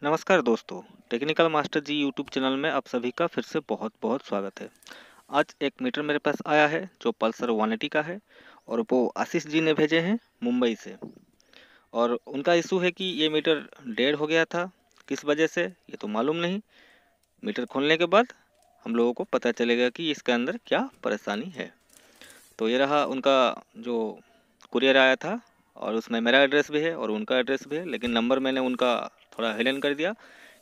नमस्कार दोस्तों, technical master जी YouTube channel में आप सभी का फिर से बहुत बहुत स्वागत है। आज एक मीटर मेरे पास आया है जो पल्सर 180 का है और वो आशीष जी ने भेजे हैं मुंबई से। और उनका इशू है कि ये मीटर डेड हो गया था। किस वजह से ये तो मालूम नहीं। मीटर खोलने के बाद हम लोगों को पता चलेगा कि इसके अंदर क्या परेशानी है। तो ये रहा उनका जो कुरियर आया था और उसमें मेरा एड्रेस भी है और उनका एड्रेस भी है, लेकिन नंबर मैंने उनका थोड़ा हिडन कर दिया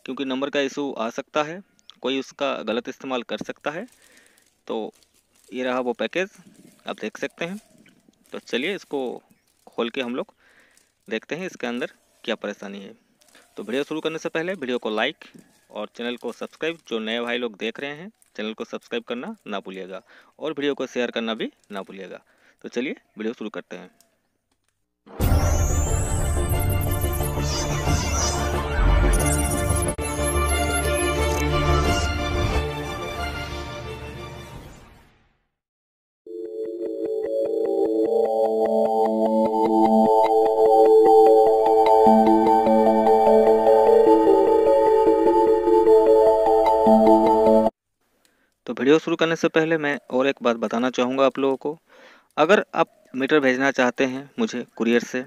क्योंकि नंबर का इशू आ सकता है, कोई उसका गलत इस्तेमाल कर सकता है। तो ये रहा वो पैकेज, आप देख सकते हैं। तो चलिए इसको खोल के हम लोग देखते हैं इसके अंदर क्या परेशानी है। तो वीडियो शुरू करने से पहले वीडियो को लाइक और चैनल को सब्सक्राइब, जो नए भाई लोग देख रहे हैं चैनल को सब्सक्राइब करना ना भूलिएगा और वीडियो को शेयर करना भी ना भूलिएगा। तो चलिए वीडियो शुरू करते हैं। तो वीडियो शुरू करने से पहले मैं और एक बात बताना चाहूँगा आप लोगों को। अगर आप मीटर भेजना चाहते हैं मुझे कुरियर से,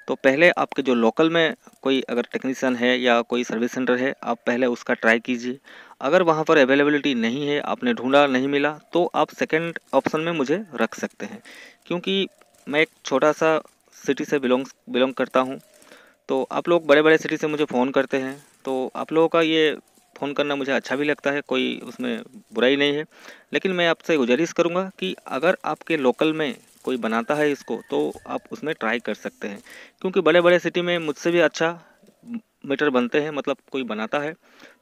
तो पहले आपके जो लोकल में कोई अगर टेक्नीशियन है या कोई सर्विस सेंटर है, आप पहले उसका ट्राई कीजिए। अगर वहाँ पर अवेलेबिलिटी नहीं है, आपने ढूंढा नहीं मिला, तो आप सेकंड ऑप्शन में मुझे रख सकते हैं। क्योंकि मैं एक छोटा सा सिटी से बिलोंग करता हूँ। तो आप लोग बड़े बड़े सिटी से मुझे फ़ोन करते हैं, तो आप लोगों का ये फ़ोन करना मुझे अच्छा भी लगता है, कोई उसमें बुराई नहीं है। लेकिन मैं आपसे गुजारिश करूँगा कि अगर आपके लोकल में कोई बनाता है इसको, तो आप उसमें ट्राई कर सकते हैं। क्योंकि बड़े बड़े सिटी में मुझसे भी अच्छा मीटर बनते हैं, मतलब कोई बनाता है,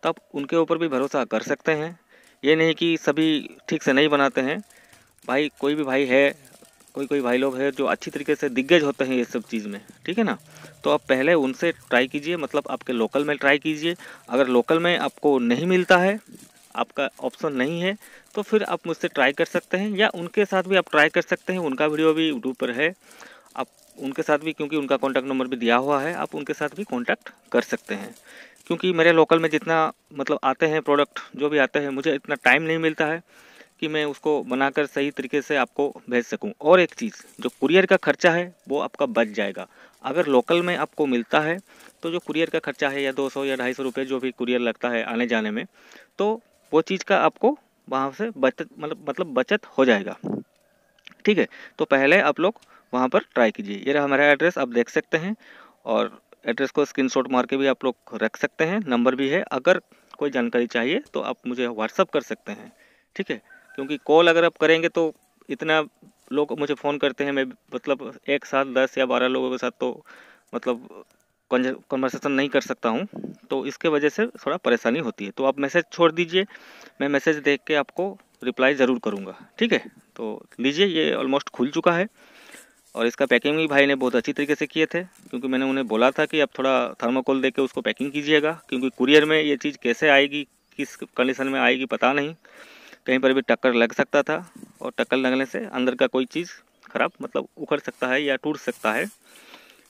तो आप उनके ऊपर भी भरोसा कर सकते हैं। ये नहीं कि सभी ठीक से नहीं बनाते हैं। भाई कोई भी भाई है, कोई भाई लोग हैं जो अच्छी तरीके से दिग्गज होते हैं ये सब चीज़ में, ठीक है ना। तो आप पहले उनसे ट्राई कीजिए, मतलब आपके लोकल में ट्राई कीजिए। अगर लोकल में आपको नहीं मिलता है, आपका ऑप्शन नहीं है, तो फिर आप मुझसे ट्राई कर सकते हैं या उनके साथ भी आप ट्राई कर सकते हैं। उनका वीडियो भी यूट्यूब पर है, आप उनके साथ भी, क्योंकि उनका कॉन्टैक्ट नंबर भी दिया हुआ है, आप उनके साथ भी कॉन्टैक्ट कर सकते हैं। क्योंकि मेरे लोकल में जितना मतलब आते हैं प्रोडक्ट जो भी आते हैं, मुझे इतना टाइम नहीं मिलता है कि मैं उसको बनाकर सही तरीके से आपको भेज सकूं। और एक चीज़, जो कुरियर का खर्चा है वो आपका बच जाएगा। अगर लोकल में आपको मिलता है तो जो कुरियर का खर्चा है, या 200 या 250 रुपये जो भी कुरियर लगता है आने जाने में, तो वो चीज़ का आपको वहाँ से बचत मतलब बचत हो जाएगा। ठीक है, तो पहले आप लोग वहाँ पर ट्राई कीजिए। ये रहा हमारा एड्रेस, आप देख सकते हैं। और एड्रेस को स्क्रीनशॉट मार के भी आप लोग रख सकते हैं, नंबर भी है। अगर कोई जानकारी चाहिए तो आप मुझे व्हाट्सअप कर सकते हैं, ठीक है। क्योंकि कॉल अगर आप करेंगे तो इतना लोग मुझे फ़ोन करते हैं, मैं मतलब एक साथ 10 या 12 लोगों के साथ तो मतलब कन्वर्सेशन नहीं कर सकता हूँ। तो इसके वजह से थोड़ा परेशानी होती है। तो आप मैसेज छोड़ दीजिए, मैं मैसेज देख के आपको रिप्लाई ज़रूर करूँगा, ठीक है। तो लीजिए, ये ऑलमोस्ट खुल चुका है। और इसका पैकिंग भी भाई ने बहुत अच्छी तरीके से किए थे, क्योंकि मैंने उन्हें बोला था कि आप थोड़ा थर्माकोल दे के उसको पैकिंग कीजिएगा। क्योंकि कुरियर में ये चीज़ कैसे आएगी, किस कंडीशन में आएगी पता नहीं, कहीं पर भी टक्कर लग सकता था। और टक्कर लगने से अंदर का कोई चीज़ ख़राब मतलब उखड़ सकता है या टूट सकता है,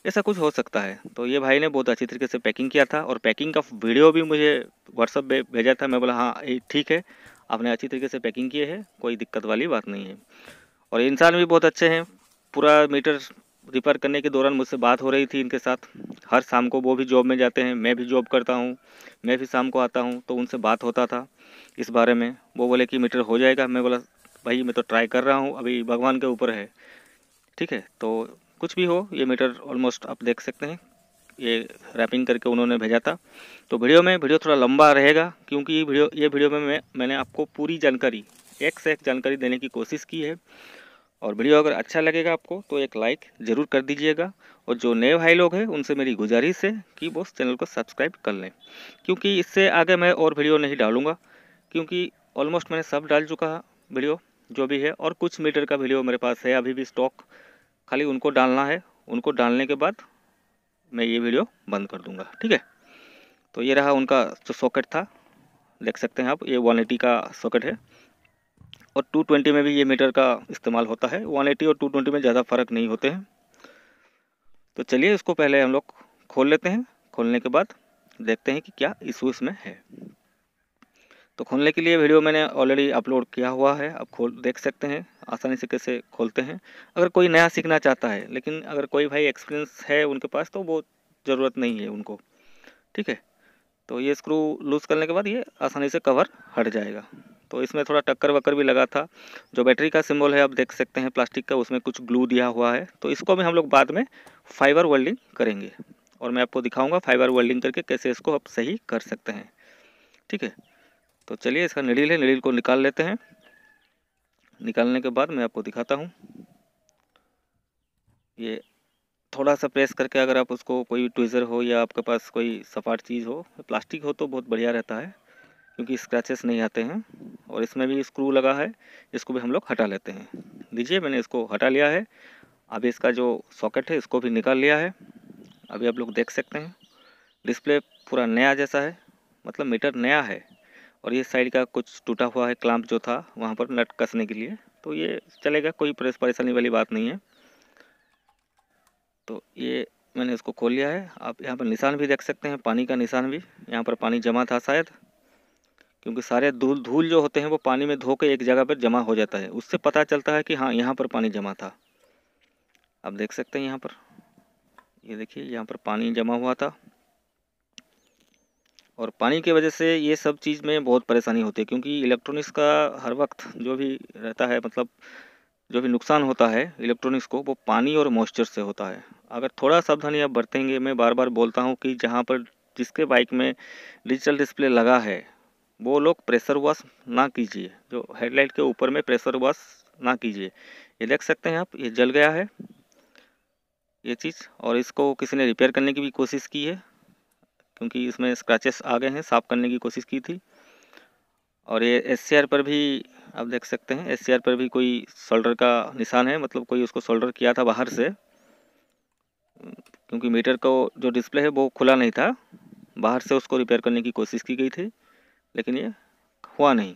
ऐसा कुछ हो सकता है। तो ये भाई ने बहुत अच्छी तरीके से पैकिंग किया था और पैकिंग का वीडियो भी मुझे व्हाट्सअप पे भेजा था। मैं बोला हाँ ये ठीक है, आपने अच्छी तरीके से पैकिंग की है, कोई दिक्कत वाली बात नहीं है। और इंसान भी बहुत अच्छे हैं। पूरा मीटर रिपेयर करने के दौरान मुझसे बात हो रही थी इनके साथ। हर शाम को वो भी जॉब में जाते हैं, मैं भी जॉब करता हूँ, मैं भी शाम को आता हूँ, तो उनसे बात होता था इस बारे में। वो बोले कि मीटर हो जाएगा। मैं बोला भाई मैं तो ट्राई कर रहा हूँ, अभी भगवान के ऊपर है, ठीक है। तो कुछ भी हो, ये मीटर ऑलमोस्ट आप देख सकते हैं, ये रैपिंग करके उन्होंने भेजा था। तो वीडियो थोड़ा लंबा रहेगा, क्योंकि ये वीडियो में मैंने आपको पूरी जानकारी, एक से एक जानकारी देने की कोशिश की है। और वीडियो अगर अच्छा लगेगा आपको तो एक लाइक ज़रूर कर दीजिएगा। और जो नए भाई लोग हैं उनसे मेरी गुजारिश है कि वो चैनल को सब्सक्राइब कर लें, क्योंकि इससे आगे मैं और वीडियो नहीं डालूँगा। क्योंकि ऑलमोस्ट मैंने सब डाल चुका है वीडियो जो भी है, और कुछ मीटर का वीडियो मेरे पास है अभी भी स्टॉक, खाली उनको डालना है। उनको डालने के बाद मैं ये वीडियो बंद कर दूँगा, ठीक है। तो ये रहा उनका जो सॉकेट था, देख सकते हैं आप, ये 180 का सॉकेट है। और 220 में भी ये मीटर का इस्तेमाल होता है। 180 और 220 में ज़्यादा फ़र्क नहीं होते हैं। तो चलिए इसको पहले हम लोग खोल लेते हैं। खोलने के बाद देखते हैं कि क्या इशू इसमें है। तो खोलने के लिए वीडियो मैंने ऑलरेडी अपलोड किया हुआ है, आप खोल देख सकते हैं आसानी से कैसे खोलते हैं। अगर कोई नया सीखना चाहता है, लेकिन अगर कोई भाई एक्सपीरियंस है उनके पास तो वो ज़रूरत नहीं है उनको, ठीक है। तो ये स्क्रू लूज़ करने के बाद ये आसानी से कवर हट जाएगा। तो इसमें थोड़ा टक्कर वक्कर भी लगा था। जो बैटरी का सिंबल है आप देख सकते हैं प्लास्टिक का, उसमें कुछ ग्लू दिया हुआ है। तो इसको भी हम लोग बाद में फाइबर वेल्डिंग करेंगे और मैं आपको दिखाऊंगा फाइबर वेल्डिंग करके कैसे इसको आप सही कर सकते हैं, ठीक है। तो चलिए इसका निडिल है, निडिल को निकाल लेते हैं। निकालने के बाद मैं आपको दिखाता हूँ। ये थोड़ा सा प्रेस करके अगर आप उसको, कोई ट्विज़र हो या आपके पास कोई सपाट चीज़ हो, प्लास्टिक हो तो बहुत बढ़िया रहता है क्योंकि स्क्रैचेस नहीं आते हैं। और इसमें भी स्क्रू लगा है, इसको भी हम लोग हटा लेते हैं। दीजिए, मैंने इसको हटा लिया है। अभी इसका जो सॉकेट है इसको भी निकाल लिया है। अभी आप लोग देख सकते हैं डिस्प्ले पूरा नया जैसा है, मतलब मीटर नया है। और ये साइड का कुछ टूटा हुआ है क्लैंप जो था वहाँ पर नट कसने के लिए, तो ये चलेगा, कोई परेशानी वाली बात नहीं है। तो ये मैंने इसको खोल लिया है। आप यहाँ पर निशान भी देख सकते हैं, पानी का निशान भी। यहाँ पर पानी जमा था शायद, क्योंकि सारे धूल जो होते हैं वो पानी में धो के एक जगह पर जमा हो जाता है, उससे पता चलता है कि हाँ यहाँ पर पानी जमा था। आप देख सकते हैं यहाँ पर, ये देखिए यहाँ पर पानी जमा हुआ था। और पानी की वजह से ये सब चीज़ में बहुत परेशानी होती है, क्योंकि इलेक्ट्रॉनिक्स का हर वक्त जो भी रहता है, मतलब जो भी नुकसान होता है इलेक्ट्रॉनिक्स को, वो पानी और मॉइस्चर से होता है। अगर थोड़ा सावधानी आप बरतेंगे, मैं बार बार बोलता हूँ कि जहाँ पर जिसके बाइक में डिजिटल डिस्प्ले लगा है वो लोग प्रेशर वॉश ना कीजिए, जो हेडलाइट के ऊपर में प्रेशर वॉश ना कीजिए। ये देख सकते हैं आप, ये जल गया है ये चीज़, और इसको किसी ने रिपेयर करने की भी कोशिश की है, क्योंकि इसमें स्क्रैचेस आ गए हैं, साफ़ करने की कोशिश की थी। और ये एससीआर पर भी आप देख सकते हैं, एससीआर पर भी कोई सोल्डर का निशान है, मतलब कोई उसको सोल्डर किया था बाहर से, क्योंकि मीटर को जो डिस्प्ले है वो खुला नहीं था, बाहर से उसको रिपेयर करने की कोशिश की गई थी, लेकिन ये हुआ नहीं,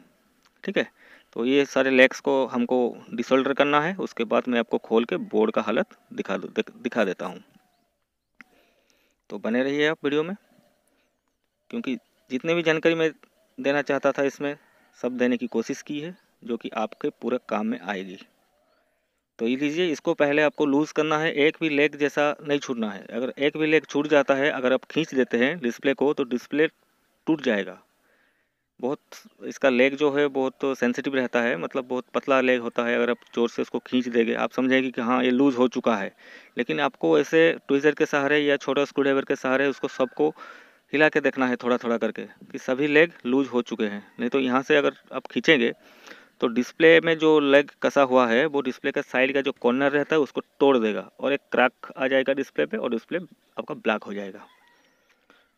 ठीक है। तो ये सारे लेग्स को हमको डिसोल्डर करना है, उसके बाद मैं आपको खोल के बोर्ड का हालत दिखा देता हूँ। तो बने रहिए आप वीडियो में, क्योंकि जितने भी जानकारी मैं देना चाहता था इसमें सब देने की कोशिश की है, जो कि आपके पूरे काम में आएगी। तो ये लीजिए, इसको पहले आपको लूज़ करना है, एक भी लेग जैसा नहीं छूटना है। अगर एक भी लेग छूट जाता है, अगर आप खींच देते हैं डिस्प्ले को, तो डिस्प्ले टूट जाएगा। बहुत, इसका लेग जो है बहुत सेंसिटिव रहता है, मतलब बहुत पतला लेग होता है। अगर आप जोर से उसको खींच देंगे, आप समझेंगे कि हाँ ये लूज़ हो चुका है, लेकिन आपको ऐसे ट्विज़र के सहारे या छोटा स्क्रूड्राइवर के सहारे उसको सबको हिला के देखना है थोड़ा थोड़ा करके, कि सभी लेग लूज़ हो चुके हैं। नहीं तो यहाँ से अगर आप खींचेंगे तो डिस्प्ले में जो लेग कसा हुआ है वो डिस्प्ले का साइड का जो कॉर्नर रहता है उसको तोड़ देगा, और एक क्रैक आ जाएगा डिस्प्ले पे, और डिस्प्ले आपका ब्लैक हो जाएगा,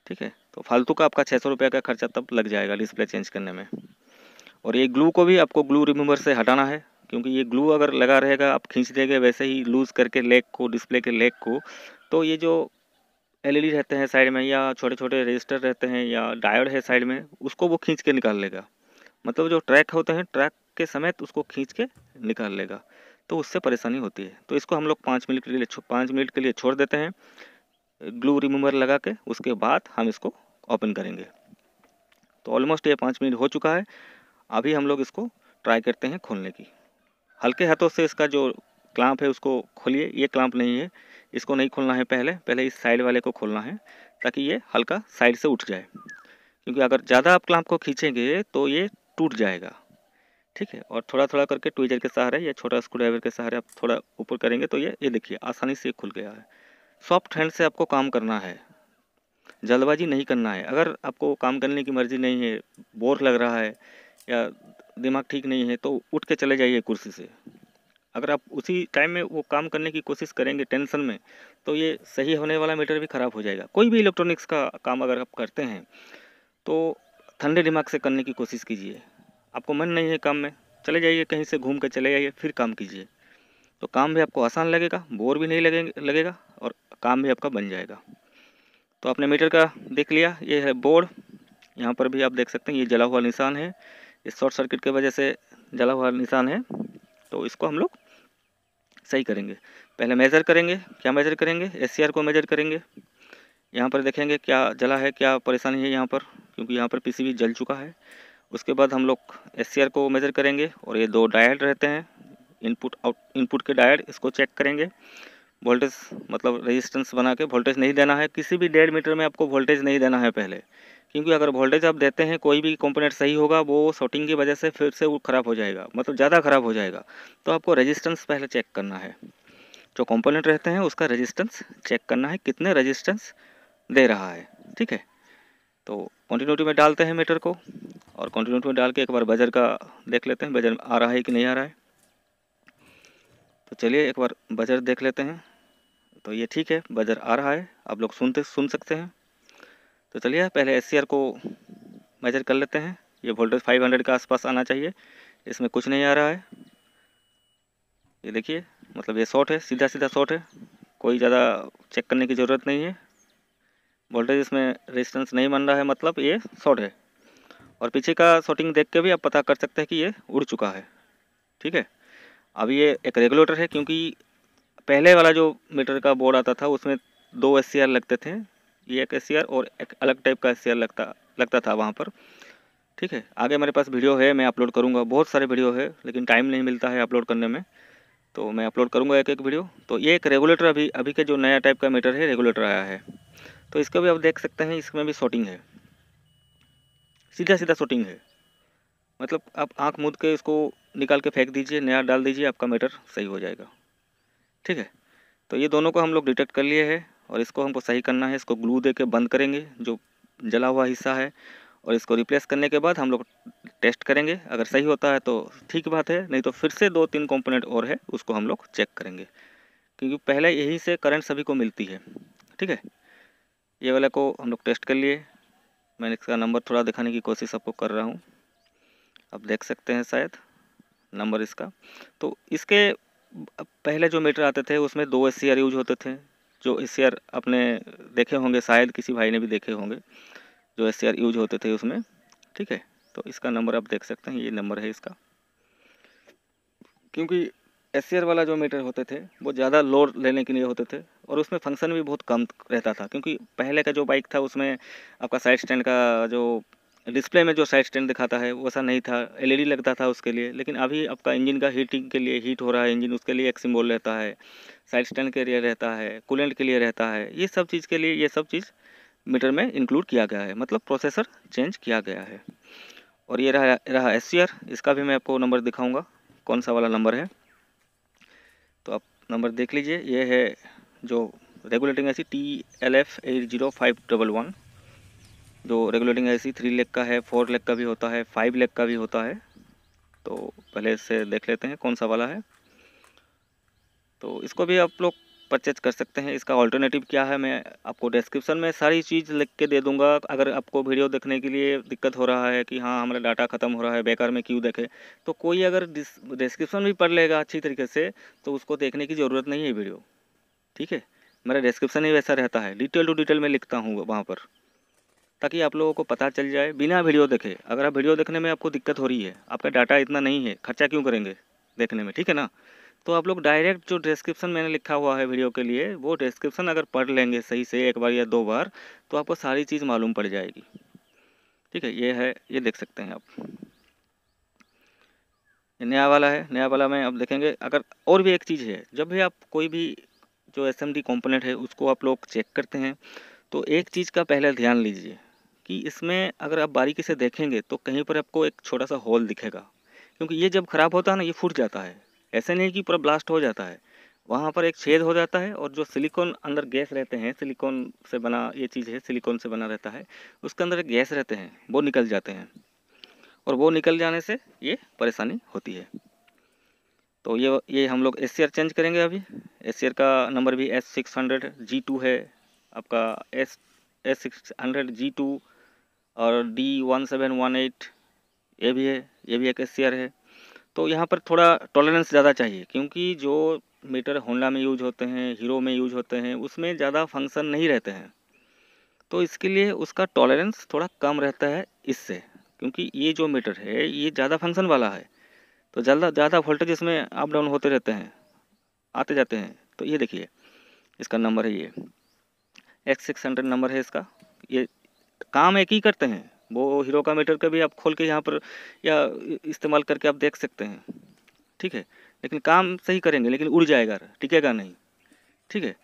ठीक है। तो फालतू का आपका 600 रुपये का खर्चा तब लग जाएगा डिस्प्ले चेंज करने में। और ये ग्लू को भी आपको ग्लू रिमूवर से हटाना है, क्योंकि ये ग्लू अगर लगा रहेगा, आप खींच देंगे वैसे ही लूज़ करके लेग को, डिस्प्ले के लेग को, तो ये जो एलईडी रहते हैं साइड में, या छोटे छोटे रजिस्टर रहते हैं, या डायोड है साइड में, उसको वो खींच के निकाल लेगा। मतलब जो ट्रैक होते हैं, ट्रैक के समेत उसको खींच के निकाल लेगा, तो उससे परेशानी होती है। तो इसको हम लोग 5 मिनट के लिए छोड़ देते हैं ग्लू रिमूवर लगा के, उसके बाद हम इसको ओपन करेंगे। तो ऑलमोस्ट ये 5 मिनट हो चुका है। अभी हम लोग इसको ट्राई करते हैं खोलने की। हल्के हाथों से इसका जो क्लैंप है उसको खोलिए, ये क्लैंप नहीं है, इसको नहीं खोलना है, पहले इस साइड वाले को खोलना है, ताकि ये हल्का साइड से उठ जाए, क्योंकि अगर ज़्यादा आप क्लैंप को खींचेंगे तो ये टूट जाएगा, ठीक है। और थोड़ा थोड़ा करके ट्विजर के सहारे या छोटा स्क्रूड्राइवर के सहारे आप थोड़ा ऊपर करेंगे तो ये देखिए आसानी से खुल गया है। सॉफ्ट हैंड से आपको काम करना है, जल्दबाजी नहीं करना है। अगर आपको काम करने की मर्ज़ी नहीं है, बोर लग रहा है या दिमाग ठीक नहीं है, तो उठ के चले जाइए कुर्सी से। अगर आप उसी टाइम में वो काम करने की कोशिश करेंगे टेंशन में, तो ये सही होने वाला मीटर भी ख़राब हो जाएगा। कोई भी इलेक्ट्रॉनिक्स का काम अगर आप करते हैं तो ठंडे दिमाग से करने की कोशिश कीजिए। आपको मन नहीं है काम में, चले जाइए कहीं से घूम कर चले जाइए, फिर काम कीजिए, तो काम भी आपको आसान लगेगा, बोर भी नहीं लगेगा, और काम भी आपका बन जाएगा। तो आपने मीटर का देख लिया, ये है बोर्ड। यहाँ पर भी आप देख सकते हैं ये जला हुआ निशान है, इस शॉर्ट सर्किट की वजह से जला हुआ निशान है। तो इसको हम लोग सही करेंगे। पहले मेज़र करेंगे, क्या मेज़र करेंगे, एससीआर को मेज़र करेंगे। यहाँ पर देखेंगे क्या जला है, क्या परेशानी है यहाँ पर, क्योंकि यहाँ पर पीसीबी जल चुका है। उसके बाद हम लोग एससीआर को मेज़र करेंगे और ये 2 डायोड रहते हैं, इनपुट के डायोड, इसको चेक करेंगे। वोल्टेज मतलब रेजिस्टेंस बना के वोल्टेज नहीं देना है, किसी भी डेड मीटर में आपको वोल्टेज नहीं देना है पहले, क्योंकि अगर वोल्टेज आप देते हैं कोई भी कंपोनेंट सही होगा, वो शॉर्टिंग की वजह से फिर से वो ख़राब हो जाएगा, मतलब ज़्यादा ख़राब हो जाएगा। तो आपको रेजिस्टेंस पहले चेक करना है, जो कंपोनेंट रहते हैं उसका रेजिस्टेंस चेक करना है, कितने रेजिस्टेंस दे रहा है। ठीक है, तो कंटिन्यूटी में डालते हैं मीटर को, और कंटिन्यूटी में डाल के एक बार बजर का देख लेते हैं, बजर आ रहा है कि नहीं आ रहा है। तो चलिए एक बार बजर देख लेते हैं। तो ये ठीक है, बजर आ रहा है, आप लोग सुन सकते हैं। तो चलिए पहले एससीआर को मेजर कर लेते हैं। ये वोल्टेज 500 के आसपास आना चाहिए, इसमें कुछ नहीं आ रहा है। ये देखिए, मतलब ये शॉर्ट है, सीधा सीधा शॉर्ट है, कोई ज़्यादा चेक करने की ज़रूरत नहीं है। वोल्टेज इसमें रेजिस्टेंस नहीं बन रहा है, मतलब ये शॉर्ट है। और पीछे का शॉर्टिंग देख के भी आप पता कर सकते हैं कि ये उड़ चुका है। ठीक है, अब ये एक रेगुलेटर है, क्योंकि पहले वाला जो मीटर का बोर्ड आता था उसमें 2 एससीआर लगते थे, ये एक एससीआर और एक अलग टाइप का एससीआर लगता था वहाँ पर। ठीक है, आगे मेरे पास वीडियो है, मैं अपलोड करूँगा, बहुत सारे वीडियो है, लेकिन टाइम नहीं मिलता है अपलोड करने में, तो मैं अपलोड करूँगा एक एक वीडियो। तो ये एक रेगुलेटर अभी के जो नया टाइप का मीटर है, रेगुलेटर आया है, तो इसका भी आप देख सकते हैं, इसमें भी शॉर्टिंग है, सीधा सीधा शॉर्टिंग है। मतलब आप आँख मूंद के इसको निकाल के फेंक दीजिए, नया डाल दीजिए, आपका मीटर सही हो जाएगा। ठीक है, तो ये दोनों को हम लोग डिटेक्ट कर लिए हैं, और इसको हमको सही करना है। इसको ग्लू दे के बंद करेंगे जो जला हुआ हिस्सा है, और इसको रिप्लेस करने के बाद हम लोग टेस्ट करेंगे। अगर सही होता है तो ठीक बात है, नहीं तो फिर से 2-3 कंपोनेंट और है, उसको हम लोग चेक करेंगे, क्योंकि पहले यहीं से करंट सभी को मिलती है। ठीक है, ये वाला को हम लोग टेस्ट कर लिए। मैंने इसका नंबर थोड़ा दिखाने की कोशिश आपको कर रहा हूँ, आप देख सकते हैं शायद नंबर इसका। तो इसके पहले जो मीटर आते थे उसमें 2 एससीआर यूज होते थे, जो एससीआर आपने देखे होंगे, शायद किसी भाई ने भी देखे होंगे, जो एससीआर यूज होते थे उसमें। ठीक है, तो इसका नंबर आप देख सकते हैं, ये नंबर है इसका। क्योंकि एससीआर वाला जो मीटर होते थे वो ज़्यादा लोड लेने के लिए होते थे, और उसमें फंक्शन भी बहुत कम रहता था, क्योंकि पहले का जो बाइक था उसमें आपका साइड स्टैंड का जो डिस्प्ले में जो साइड स्टैंड दिखाता है वैसा नहीं था, एलईडी लगता था उसके लिए। लेकिन अभी आपका इंजन का हीटिंग के लिए, हीट हो रहा है इंजन, उसके लिए एक सिंबल रहता है, साइड स्टैंड के लिए रहता है, कूलेंट के लिए रहता है, ये सब चीज़ के लिए ये सब चीज़ मीटर में इंक्लूड किया गया है, मतलब प्रोसेसर चेंज किया गया है। और ये रहा एससीआर, इसका भी मैं आपको नंबर दिखाऊंगा कौन सा वाला नंबर है, तो आप नंबर देख लीजिए। ये है जो रेगुलेटिंग ऐसी TLF805111, जो रेगुलेटिंग ऐसी 3 लेग का है, 4 लेग का भी होता है, 5 लेग का भी होता है। तो पहले से देख लेते हैं कौन सा वाला है। तो इसको भी आप लोग परचेज कर सकते हैं। इसका ऑल्टरनेटिव क्या है मैं आपको डिस्क्रिप्शन में सारी चीज़ लिख के दे दूंगा। अगर आपको वीडियो देखने के लिए दिक्कत हो रहा है कि हाँ हमारा डाटा ख़त्म हो रहा है, बेकार में क्यों देखे, तो कोई अगर डिस्क्रिप्शन भी पढ़ लेगा अच्छी तरीके से तो उसको देखने की ज़रूरत नहीं है वीडियो। ठीक है, मेरा डिस्क्रिप्शन ही वैसा रहता है, डिटेल टू डिटेल में लिखता हूँ वहाँ पर, ताकि आप लोगों को पता चल जाए बिना वीडियो देखे। अगर आप वीडियो देखने में आपको दिक्कत हो रही है, आपका डाटा इतना नहीं है, खर्चा क्यों करेंगे देखने में, ठीक है ना। तो आप लोग डायरेक्ट जो डिस्क्रिप्शन मैंने लिखा हुआ है वीडियो के लिए, वो डिस्क्रिप्शन अगर पढ़ लेंगे सही से 1 बार या 2 बार, तो आपको सारी चीज़ मालूम पड़ जाएगी। ठीक है, ये है, ये देख सकते हैं आप, ये नया वाला है। नया वाला में अब देखेंगे। अगर और भी एक चीज़ है, जब भी आप कोई भी जो एसएमडी कंपोनेंट है उसको आप लोग चेक करते हैं, तो एक चीज़ का पहले ध्यान लीजिए कि इसमें अगर आप बारीकी से देखेंगे तो कहीं पर आपको एक छोटा सा होल दिखेगा, क्योंकि ये जब ख़राब होता है ना, ये फूट जाता है, ऐसे नहीं कि पूरा ब्लास्ट हो जाता है, वहाँ पर एक छेद हो जाता है, और जो सिलिकॉन अंदर गैस रहते हैं, सिलिकॉन से बना ये चीज़ है, सिलिकॉन से बना रहता है, उसके अंदर गैस रहते हैं, वो निकल जाते हैं, और वो निकल जाने से ये परेशानी होती है। तो ये हम लोग एससीआर चेंज करेंगे अभी। एससीआर का नंबर भी S600G2 है आपका, S600G2, और D1718 ये भी है, ये भी एक एससीआर है। तो यहाँ पर थोड़ा टॉलरेंस ज़्यादा चाहिए, क्योंकि जो मीटर होंडा में यूज होते हैं, हीरो में यूज होते हैं, उसमें ज़्यादा फंक्शन नहीं रहते हैं, तो इसके लिए उसका टॉलरेंस थोड़ा कम रहता है इससे, क्योंकि ये जो मीटर है ये ज़्यादा फंक्शन वाला है, तो ज़्यादा ज़्यादा वोल्टेज इसमें अप डाउन होते रहते हैं, आते जाते हैं। तो ये देखिए, इसका नंबर है ये X600 नंबर है इसका। ये काम एक ही करते हैं, वो हीरो का मीटर का भी आप खोल के यहाँ पर या इस्तेमाल करके आप देख सकते हैं, ठीक है। लेकिन काम सही करेंगे, लेकिन उड़ जाएगा, टिकेगा नहीं, ठीक है।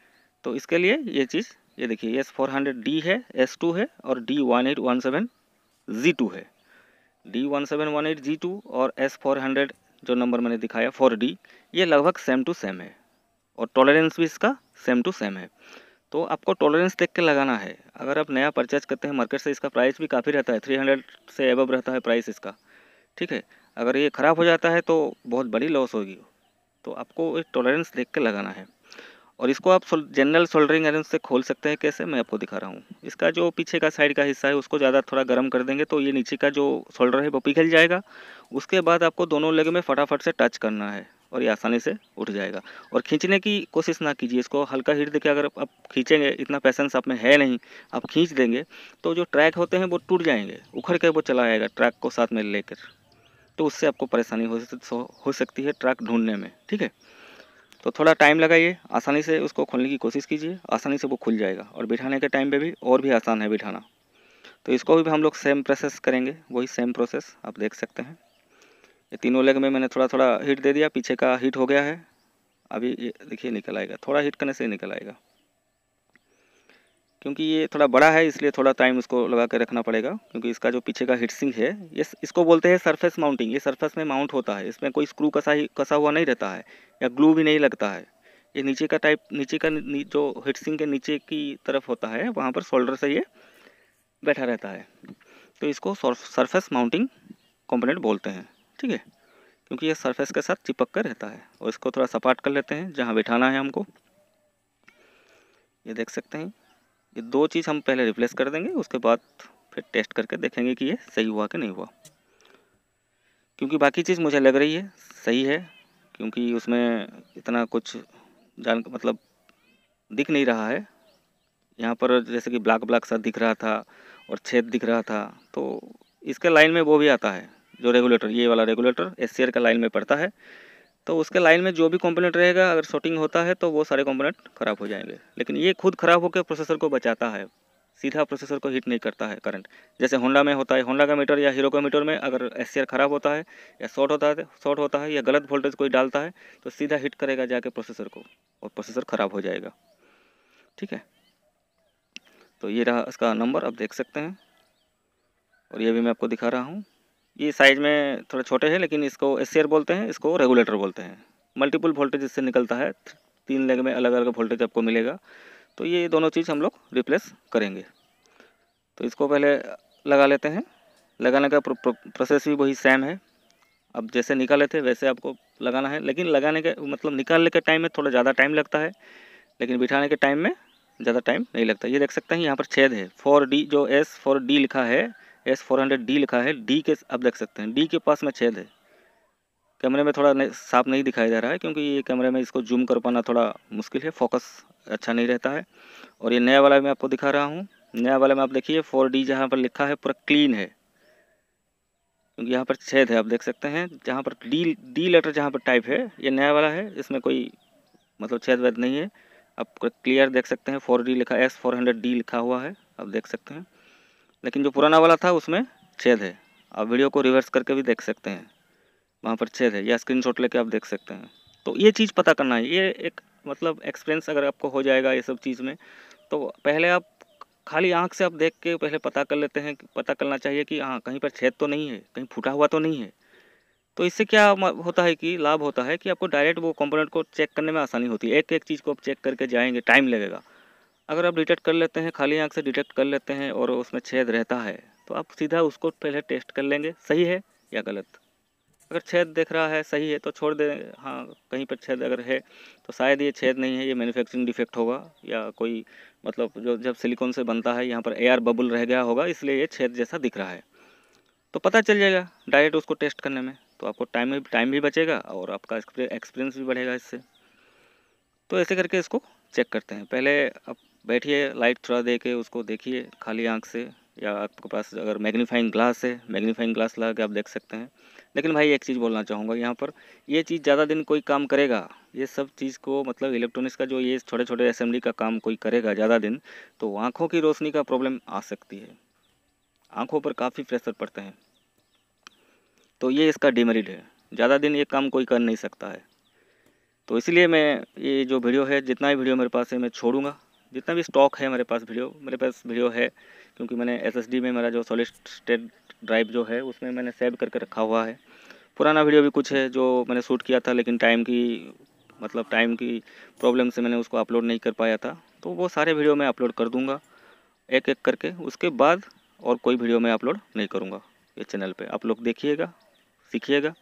तो इसके लिए ये चीज़, ये देखिए S400D है, S2 है और D1817G2 है। D1718G2 और S400 जो नंबर मैंने दिखाया 4D, ये लगभग सेम टू सेम है और टॉलरेंस भी इसका सेम टू सेम है। तो आपको टॉलरेंस देख के लगाना है। अगर आप नया परचेज करते हैं मार्केट से, इसका प्राइस भी काफ़ी रहता है, 300 से एबव रहता है प्राइस इसका, ठीक है। अगर ये ख़राब हो जाता है तो बहुत बड़ी लॉस होगी। तो आपको एक टॉलरेंस देख के लगाना है। और इसको आप जनरल सोल्डरिंग आयरन से खोल सकते हैं। कैसे, मैं आपको दिखा रहा हूँ। इसका जो पीछे का साइड का हिस्सा है उसको ज़्यादा थोड़ा गर्म कर देंगे तो ये नीचे का जो सोल्डर है वो पिघल जाएगा। उसके बाद आपको दोनों लेग में फटाफट से टच करना है और ये आसानी से उठ जाएगा। और खींचने की कोशिश ना कीजिए, इसको हल्का हीट देके अगर आप खींचेंगे, इतना पैसेंस आप में है नहीं, आप खींच देंगे तो जो ट्रैक होते हैं वो टूट जाएंगे, उखड़ के वो चला आएगा ट्रैक को साथ में लेकर। तो उससे आपको परेशानी हो सकती है ट्रैक ढूंढने में, ठीक है। तो थोड़ा टाइम लगाइए, आसानी से उसको खोलने की कोशिश कीजिए, आसानी से वो खुल जाएगा। और बिठाने के टाइम पे भी और भी आसान है बिठाना। तो इसको भी हम लोग सेम प्रोसेस करेंगे, वही सेम प्रोसेस आप देख सकते हैं। ये तीनों लेग में मैंने थोड़ा थोड़ा हीट दे दिया, पीछे का हीट हो गया है। अभी ये देखिए निकल आएगा, थोड़ा हीट करने से निकल आएगा। क्योंकि ये थोड़ा बड़ा है इसलिए थोड़ा टाइम उसको लगा के रखना पड़ेगा, क्योंकि इसका जो पीछे का हीट सिंक है, ये इसको बोलते हैं सरफेस माउंटिंग। ये सरफेस में माउंट होता है, इसमें कोई स्क्रू कसा हुआ नहीं रहता है या ग्लू भी नहीं लगता है। ये नीचे का टाइप, नीचे का जो हीट सिंक के नीचे की तरफ होता है वहाँ पर सोल्डर से ये बैठा रहता है। तो इसको सरफेस माउंटिंग कंपोनेंट बोलते हैं, ठीक है। क्योंकि ये सरफेस के साथ चिपक कर रहता है। और इसको थोड़ा सपाट कर लेते हैं जहाँ बैठाना है हमको। ये देख सकते हैं, ये दो चीज़ हम पहले रिप्लेस कर देंगे, उसके बाद फिर टेस्ट करके देखेंगे कि ये सही हुआ कि नहीं हुआ। क्योंकि बाकी चीज़ मुझे लग रही है सही है, क्योंकि उसमें इतना कुछ मतलब दिख नहीं रहा है। यहाँ पर जैसे कि ब्लैक ब्लैक सा दिख रहा था और छेद दिख रहा था। तो इसके लाइन में वो भी आता है जो रेगुलेटर, ये वाला रेगुलेटर SCR का लाइन में पड़ता है। तो उसके लाइन में जो भी कंपोनेंट रहेगा, अगर शॉर्टिंग होता है तो वो सारे कंपोनेंट ख़राब हो जाएंगे। लेकिन ये खुद ख़राब होकर प्रोसेसर को बचाता है, सीधा प्रोसेसर को हीट नहीं करता है करंट। जैसे होंडा में होता है, होंडा का मीटर या हीरो का मीटर में अगर SCR ख़राब होता है या शॉर्ट होता है या गलत वोल्टेज कोई डालता है तो सीधा हीट करेगा जाके प्रोसेसर को और प्रोसेसर ख़राब हो जाएगा, ठीक है। तो ये रहा इसका नंबर, आप देख सकते हैं। और ये भी मैं आपको दिखा रहा हूँ। ये साइज़ में थोड़ा छोटे हैं, लेकिन इसको SCR बोलते हैं, इसको रेगुलेटर बोलते हैं। मल्टीपल वोल्टेज इससे निकलता है, 3 लेग में अलग अलग वोल्टेज आपको मिलेगा। तो ये दोनों चीज़ हम लोग रिप्लेस करेंगे। तो इसको पहले लगा लेते हैं। लगाने का प्रोसेस भी वही सेम है। अब जैसे निकाले थे वैसे आपको लगाना है, लेकिन लगाने के मतलब निकालने के टाइम में थोड़ा ज़्यादा टाइम लगता है, लेकिन बिठाने के टाइम में ज़्यादा टाइम नहीं लगता। ये देख सकते हैं यहाँ पर छेद है, 4D जो S4D लिखा है, S400D लिखा है, D के आप देख सकते हैं D के पास में छेद है। कैमरे में थोड़ा साफ नहीं दिखाई दे रहा है, क्योंकि ये कैमरे में इसको जूम कर पाना थोड़ा मुश्किल है, फोकस अच्छा नहीं रहता है। और ये नया वाला मैं आपको दिखा रहा हूँ। नया वाला में आप देखिए 4D जहाँ पर लिखा है पूरा क्लीन है, क्योंकि यहाँ पर छेद है, आप देख सकते हैं। जहाँ पर डी लेटर जहाँ पर टाइप है, ये नया वाला है, इसमें कोई मतलब छेद वेद नहीं है। आप क्लियर देख सकते हैं, 4D लिखा, S400D लिखा हुआ है, आप देख सकते हैं। लेकिन जो पुराना वाला था उसमें छेद है। आप वीडियो को रिवर्स करके भी देख सकते हैं, वहाँ पर छेद है, या स्क्रीनशॉट लेके आप देख सकते हैं। तो ये चीज़ पता करना है। ये एक मतलब एक्सपीरियंस अगर आपको हो जाएगा ये सब चीज़ में, तो पहले आप खाली आंख से आप देख के पहले पता कर लेते हैं, पता करना चाहिए कि हाँ कहीं पर छेद तो नहीं है, कहीं फूटा हुआ तो नहीं है। तो इससे क्या होता है कि लाभ होता है कि आपको डायरेक्ट वो कंपोनेंट को चेक करने में आसानी होती है। एक एक चीज़ को आप चेक करके जाएंगे, टाइम लगेगा। अगर आप डिटेक्ट कर लेते हैं, खाली आंख से डिटेक्ट कर लेते हैं और उसमें छेद रहता है, तो आप सीधा उसको पहले टेस्ट कर लेंगे सही है या गलत। अगर छेद दिख रहा है सही है तो छोड़ दें। हाँ, कहीं पर छेद अगर है तो शायद ये छेद नहीं है, ये मैन्युफैक्चरिंग डिफेक्ट होगा या कोई मतलब जो जब सिलिकॉन से बनता है यहाँ पर एयर बबल रह गया होगा, इसलिए ये छेद जैसा दिख रहा है। तो पता चल जाएगा डायरेक्ट उसको टेस्ट करने में, तो आपको टाइम भी बचेगा और आपका एक्सपीरियंस भी बढ़ेगा इससे। तो ऐसे करके इसको चेक करते हैं। पहले आप बैठिए, लाइट थोड़ा दे के उसको देखिए खाली आँख से, या आपके पास अगर मैग्नीफाइंग ग्लास है, मैग्नीफाइंग ग्लास लगा के आप देख सकते हैं। लेकिन भाई एक चीज़ बोलना चाहूँगा यहाँ पर, ये चीज़ ज़्यादा दिन कोई काम करेगा, ये सब चीज़ को मतलब इलेक्ट्रॉनिक्स का जो ये छोटे छोटे असेंबली का काम कोई करेगा ज़्यादा दिन, तो आँखों की रोशनी का प्रॉब्लम आ सकती है, आँखों पर काफ़ी प्रेशर पड़ते हैं। तो ये इसका डिमेरिट है, ज़्यादा दिन ये काम कोई कर नहीं सकता है। तो इसलिए मैं ये जो वीडियो है, जितना भी वीडियो मेरे पास है मैं छोड़ूंगा, जितना भी स्टॉक है मेरे पास वीडियो है, क्योंकि मैंने एसएसडी में मेरा जो सॉलिड स्टेट ड्राइव जो है उसमें मैंने सेव करके रखा हुआ है। पुराना वीडियो भी कुछ है जो मैंने शूट किया था, लेकिन टाइम की प्रॉब्लम से मैंने उसको अपलोड नहीं कर पाया था। तो वो सारे वीडियो मैं अपलोड कर दूँगा एक एक करके, उसके बाद और कोई वीडियो मैं अपलोड नहीं करूँगा ये चैनल पे। आप लोग देखिएगा, सीखिएगा,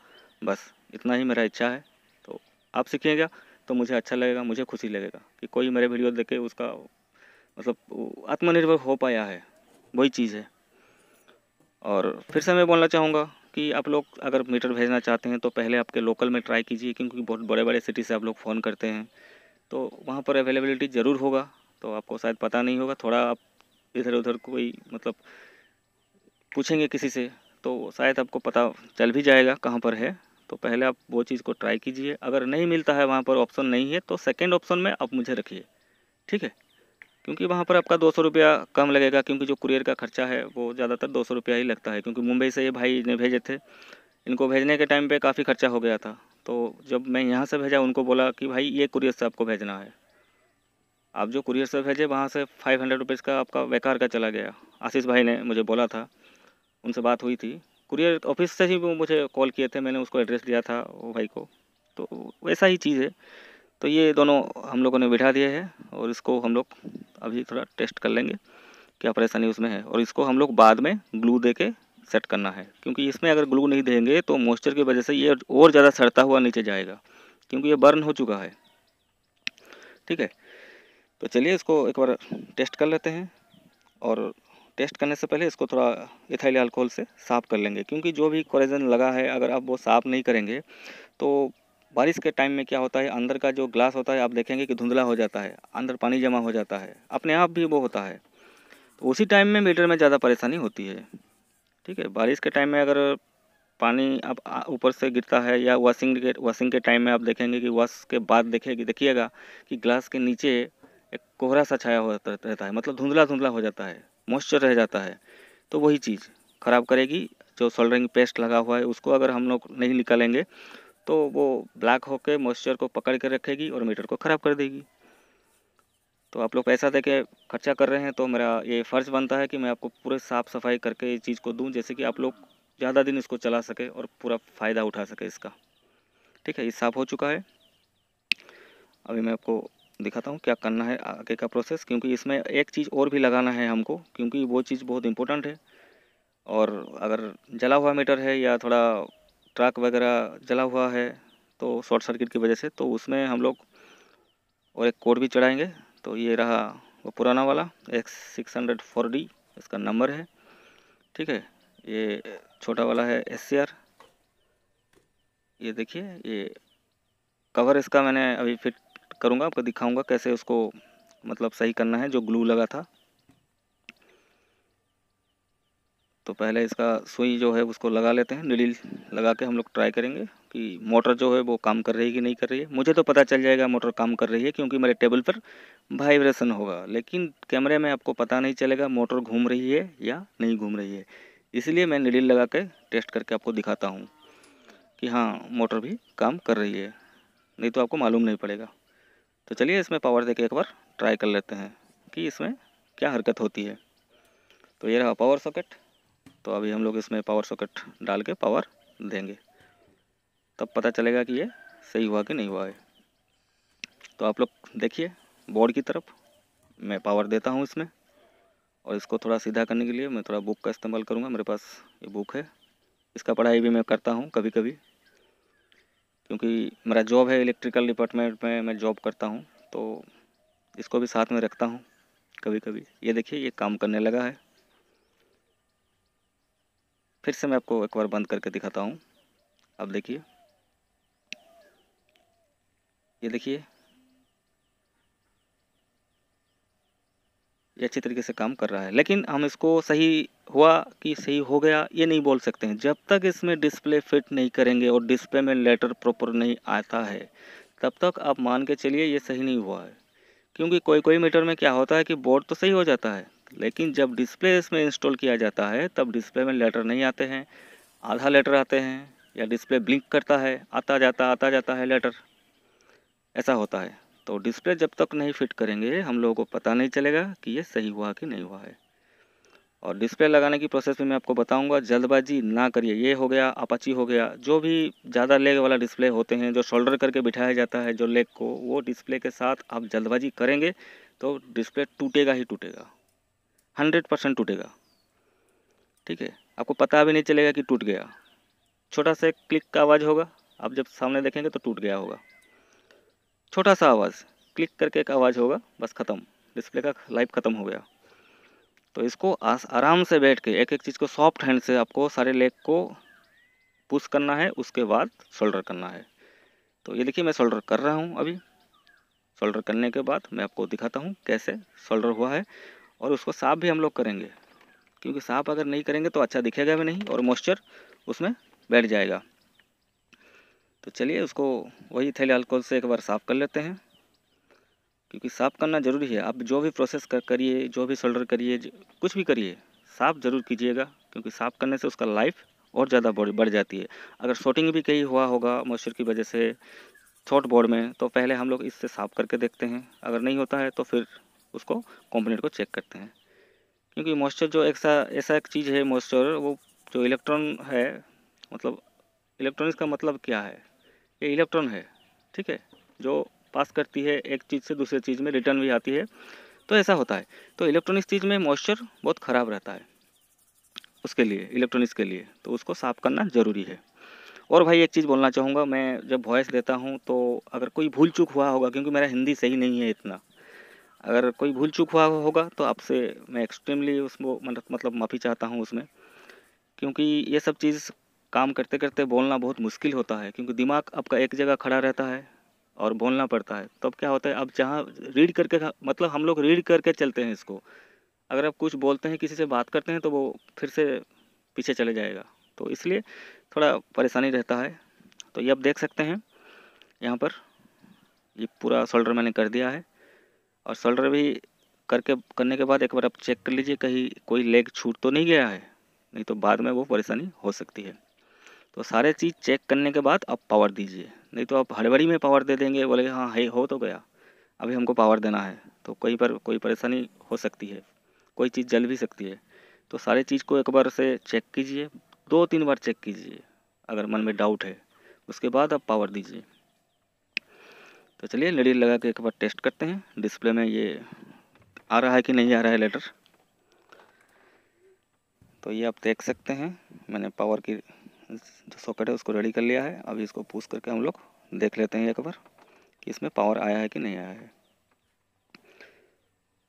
बस इतना ही मेरा इच्छा है। तो आप सीखिएगा तो मुझे अच्छा लगेगा, मुझे खुशी लगेगा कि कोई मेरे वीडियो देखे उसका मतलब वो आत्मनिर्भर हो पाया है, वही चीज़ है। और फिर से मैं बोलना चाहूँगा कि आप लोग अगर मीटर भेजना चाहते हैं तो पहले आपके लोकल में ट्राई कीजिए, क्योंकि बहुत बड़े बड़े सिटी से आप लोग फ़ोन करते हैं तो वहाँ पर अवेलेबिलिटी ज़रूर होगा, तो आपको शायद पता नहीं होगा। थोड़ा आप इधर उधर कोई मतलब पूछेंगे किसी से तो शायद आपको पता चल भी जाएगा कहाँ पर है। तो पहले आप वो चीज़ को ट्राई कीजिए, अगर नहीं मिलता है, वहाँ पर ऑप्शन नहीं है, तो सेकंड ऑप्शन में आप मुझे रखिए, ठीक है। क्योंकि वहाँ पर आपका 200 रुपया कम लगेगा, क्योंकि जो कुरियर का खर्चा है वो ज़्यादातर 200 रुपया ही लगता है। क्योंकि मुंबई से ये भाई ने भेजे थे, इनको भेजने के टाइम पे काफ़ी खर्चा हो गया था। तो जब मैं यहाँ से भेजा, उनको बोला कि भाई ये कुरियर से आपको भेजना है, आप जो कुरियर से भेजे वहाँ से 500 रुपीज़ का आपका बेकार का चला गया। आशीष भाई ने मुझे बोला था, उनसे बात हुई थी, कुरियर ऑफिस से ही वो मुझे कॉल किए थे, मैंने उसको एड्रेस दिया था वो भाई को। तो वैसा ही चीज़ है। तो ये दोनों हम लोगों ने बिठा दिए हैं और इसको हम लोग अभी थोड़ा टेस्ट कर लेंगे क्या परेशानी उसमें है। और इसको हम लोग बाद में ग्लू दे के सेट करना है, क्योंकि इसमें अगर ग्लू नहीं देंगे तो मॉइस्चर की वजह से ये और ज़्यादा सड़ता हुआ नीचे जाएगा, क्योंकि ये बर्न हो चुका है, ठीक है। तो चलिए इसको एक बार टेस्ट कर लेते हैं। और टेस्ट करने से पहले इसको थोड़ा इथाइल अल्कोहल से साफ़ कर लेंगे, क्योंकि जो भी कोरेजन लगा है अगर आप वो साफ़ नहीं करेंगे तो बारिश के टाइम में क्या होता है, अंदर का जो ग्लास होता है आप देखेंगे कि धुंधला हो जाता है, अंदर पानी जमा हो जाता है, अपने आप भी वो होता है। तो उसी टाइम में मीटर में ज़्यादा परेशानी होती है, ठीक है। बारिश के टाइम में अगर पानी आप ऊपर से गिरता है, या वॉशिंग के टाइम में आप देखेंगे कि वॉश के बाद देखिएगा कि ग्लास के नीचे एक कोहरा सा छाया हुआ रहता है, मतलब धुंधला धुंधला हो जाता है, मॉइस्चर रह जाता है। तो वही चीज़ ख़राब करेगी। जो सोल्डरिंग पेस्ट लगा हुआ है उसको अगर हम लोग नहीं निकालेंगे तो वो ब्लैक होकर मॉइस्चर को पकड़ कर रखेगी और मीटर को ख़राब कर देगी। तो आप लोग पैसा देके खर्चा कर रहे हैं, तो मेरा ये फ़र्ज़ बनता है कि मैं आपको पूरे साफ़ सफाई करके इस चीज़ को दूं, जैसे कि आप लोग ज़्यादा दिन इसको चला सके और पूरा फ़ायदा उठा सके इसका, ठीक है। ये साफ़ हो चुका है। अभी मैं आपको दिखाता हूँ क्या करना है आगे का प्रोसेस, क्योंकि इसमें एक चीज़ और भी लगाना है हमको, क्योंकि वो चीज़ बहुत इम्पोर्टेंट है। और अगर जला हुआ मीटर है या थोड़ा ट्रक वगैरह जला हुआ है तो शॉर्ट सर्किट की वजह से, तो उसमें हम लोग और एक कोड भी चढ़ाएंगे। तो ये रहा वो पुराना वाला X604D, इसका नंबर है, ठीक है। ये छोटा वाला है SCR। ये देखिए, ये कवर इसका मैंने अभी फिट करूँगा, आपको दिखाऊंगा कैसे उसको मतलब सही करना है जो ग्लू लगा था। तो पहले इसका सुई जो है उसको लगा लेते हैं, नीडल लगा के हम लोग ट्राई करेंगे कि मोटर जो है वो काम कर रही है कि नहीं कर रही है। मुझे तो पता चल जाएगा मोटर काम कर रही है, क्योंकि मेरे टेबल पर वाइब्रेशन होगा, लेकिन कैमरे में आपको पता नहीं चलेगा मोटर घूम रही है या नहीं घूम रही है। इसलिए मैं नीडल लगा के टेस्ट करके आपको दिखाता हूँ कि हाँ मोटर भी काम कर रही है, नहीं तो आपको मालूम नहीं पड़ेगा। तो चलिए इसमें पावर देके एक बार ट्राई कर लेते हैं कि इसमें क्या हरकत होती है। तो ये रहा पावर सॉकेट। तो अभी हम लोग इसमें पावर सॉकेट डाल के पावर देंगे, तब पता चलेगा कि ये सही हुआ कि नहीं हुआ है। तो आप लोग देखिए बोर्ड की तरफ, मैं पावर देता हूँ इसमें। और इसको थोड़ा सीधा करने के लिए मैं थोड़ा बुक का इस्तेमाल करूँगा, मेरे पास ये बुक है, इसका पढ़ाई भी मैं करता हूँ कभी कभी, क्योंकि मेरा जॉब है इलेक्ट्रिकल डिपार्टमेंट में, मैं जॉब करता हूँ, तो इसको भी साथ में रखता हूँ कभी कभी। ये देखिए ये काम करने लगा है। फिर से मैं आपको एक बार बंद करके दिखाता हूँ। अब देखिए, ये देखिए ये अच्छी तरीके से काम कर रहा है। लेकिन हम इसको सही हुआ कि सही हो गया ये नहीं बोल सकते हैं। जब तक इसमें डिस्प्ले फिट नहीं करेंगे और डिस्प्ले में लेटर प्रॉपर नहीं आता है, तब तक आप मान के चलिए ये सही नहीं हुआ है। क्योंकि कोई कोई मीटर में क्या होता है कि बोर्ड तो सही हो जाता है, लेकिन जब डिस्प्ले इसमें इंस्टॉल किया जाता है तब डिस्प्ले में लेटर नहीं आते हैं, आधा लेटर आते हैं, या डिस्प्ले ब्लिंक करता है, आता जाता है लेटर, ऐसा होता है। तो डिस्प्ले जब तक नहीं फिट करेंगे हम लोगों को पता नहीं चलेगा कि ये सही हुआ कि नहीं हुआ है। और डिस्प्ले लगाने की प्रोसेस भी मैं आपको बताऊंगा, जल्दबाजी ना करिए। ये हो गया अपाची हो गया, जो भी ज़्यादा लेग वाला डिस्प्ले होते हैं जो शोल्डर करके बिठाया जाता है जो लेग को, वो डिस्प्ले के साथ आप जल्दबाजी करेंगे तो डिस्प्ले टूटेगा ही टूटेगा, 100% टूटेगा। ठीक है, आपको पता भी नहीं चलेगा कि टूट गया। छोटा सा क्लिक का आवाज़ होगा, आप जब सामने देखेंगे तो टूट गया होगा। छोटा सा आवाज़, क्लिक करके एक आवाज़ होगा, बस ख़त्म, डिस्प्ले का लाइफ ख़त्म हो गया। तो इसको आराम से बैठ के एक एक चीज़ को सॉफ्ट हैंड से आपको सारे लेग को पुश करना है, उसके बाद शोल्डर करना है। तो ये देखिए मैं शोल्डर कर रहा हूँ अभी। शोल्डर करने के बाद मैं आपको दिखाता हूँ कैसे शोल्डर हुआ है। और उसको साफ भी हम लोग करेंगे, क्योंकि साफ अगर नहीं करेंगे तो अच्छा दिखेगा भी नहीं और मॉइस्चर उसमें बैठ जाएगा। तो चलिए उसको वही थैले अल्कोहल से एक बार साफ़ कर लेते हैं, क्योंकि साफ़ करना ज़रूरी है। आप जो भी प्रोसेस करिए, जो भी सोल्डर करिए, कुछ भी करिए, साफ़ ज़रूर कीजिएगा, क्योंकि साफ़ करने से उसका लाइफ और ज़्यादा बढ़ जाती है। अगर शॉर्टिंग भी कहीं हुआ होगा मॉइस्चर की वजह से थ्रोट बोर्ड में, तो पहले हम लोग इससे साफ़ करके देखते हैं। अगर नहीं होता है तो फिर उसको कंपोनेंट को चेक करते हैं, क्योंकि मॉइस्चर जो ऐसा एक चीज़ है, मॉइस्चर वो जो इलेक्ट्रॉन है, मतलब इलेक्ट्रॉनिक्स का मतलब क्या है, ये इलेक्ट्रॉन है, ठीक है, जो पास करती है एक चीज़ से दूसरे चीज़ में, रिटर्न भी आती है। तो ऐसा होता है। तो इलेक्ट्रॉनिक्स चीज़ में मॉइस्चर बहुत ख़राब रहता है उसके लिए, इलेक्ट्रॉनिक्स के लिए, तो उसको साफ़ करना ज़रूरी है। और भाई एक चीज़ बोलना चाहूँगा, मैं जब वॉइस देता हूँ तो अगर कोई भूल चूक हुआ होगा, क्योंकि मेरा हिंदी सही नहीं है इतना, अगर कोई भूल चूक हुआ होगा तो आपसे मैं एक्सट्रीमली उसको मतलब माफ़ी चाहता हूँ उसमें, क्योंकि ये सब चीज़ काम करते करते बोलना बहुत मुश्किल होता है, क्योंकि दिमाग आपका एक जगह खड़ा रहता है और बोलना पड़ता है। तब क्या होता है, अब जहाँ रीड करके, मतलब हम लोग रीड करके चलते हैं इसको, अगर आप कुछ बोलते हैं, किसी से बात करते हैं, तो वो फिर से पीछे चले जाएगा, तो इसलिए थोड़ा परेशानी रहता है। तो ये आप देख सकते हैं यहाँ पर, ये पूरा सोल्डर मैंने कर दिया है। और सोल्डर भी करने के बाद एक बार आप चेक कर लीजिए कहीं कोई लेग छूट तो नहीं गया है, नहीं तो बाद में वो परेशानी हो सकती है। तो सारे चीज़ चेक करने के बाद आप पावर दीजिए, नहीं तो आप हड़बड़ी में पावर दे देंगे, बोले हाँ है हो तो गया, अभी हमको पावर देना है, तो कहीं पर कोई परेशानी हो सकती है, कोई चीज़ जल भी सकती है। तो सारे चीज़ को एक बार से चेक कीजिए, 2-3 बार चेक कीजिए अगर मन में डाउट है, उसके बाद आप पावर दीजिए। तो चलिए नीडल लगा के एक बार टेस्ट करते हैं डिस्प्ले में ये आ रहा है कि नहीं आ रहा है लेटर। तो ये आप देख सकते हैं मैंने पावर की जो सॉकेट है उसको रेडी कर लिया है। अभी इसको पुश करके हम लोग देख लेते हैं एक बार कि इसमें पावर आया है कि नहीं आया है,